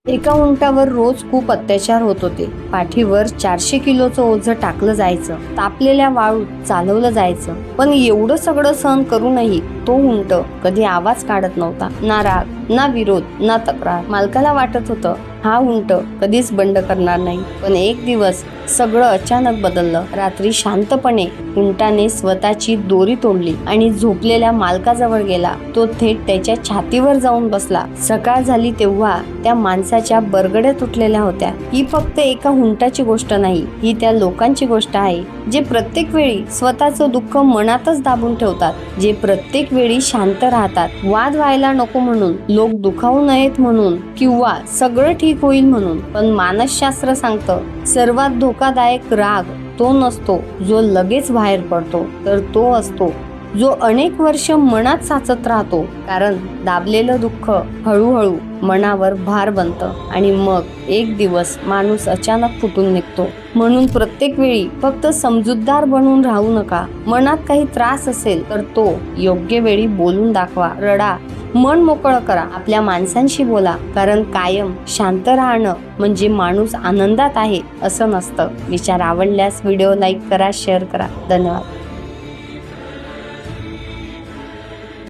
एका उंटावर रोज खूप अत्याचार होत होते. पाठीवर 400 किलोचं ओझं टाकलं जायचं, तापलेल्या वाळूत चालवलं जायचं. पण एवढं सगळं सहन करूनही तो उंट कधी आवाज काढत नव्हता. ना राग, ना विरोध, ना तक्रार. मालकाला वाटत होतं हा उंट कधीच बंड करणार नाही. पण एक दिवस सगळं अचानक बदललं. रात्री शांतपणे उंटाने स्वतःची दोरी तोडली आणि झोपलेल्या मालकाजवळ गेला. तो थेट त्याच्या छातीवर जाऊन बसला. सकाळ झाली तेव्हा त्या माणसाच्या बरगड्या तुटलेल्या होत्या. ही फक्त एका उंटाची गोष्ट नाही, ही त्या लोकांची गोष्ट आहे जे प्रत्येक वेळी स्वतःचं दुःख मनातच दाबून ठेवतात, जे प्रत्येक वेळी शांत राहतात. वाद व्हायला नको म्हणून, लोक दुखावू नयेत म्हणून, किंवा सगळं ठीक होईल म्हणून. पण मानसशास्त्र सांगतं सर्वात धोकादायक राग तो नसतो जो लगेच बाहेर पडतो, तर तो असतो जो अनेक वर्ष मनात साचत राहतो. कारण दाबलेलं दुःख हळूहळू मनावर भार बनतं आणि मग एक दिवस माणूस अचानक फुटून निघतो. म्हणून प्रत्येक वेळी फक्त समजूतदार बनून राहू नका. मनात काही त्रास असेल तर तो योग्य वेळी बोलून दाखवा. रडा, मन मोकळं करा, आपल्या माणसांशी बोला. कारण कायम शांत राहणं म्हणजे माणूस आनंदात आहे असं नसतं. विचार आवडल्यास व्हिडिओ लाईक करा, शेअर करा. धन्यवाद.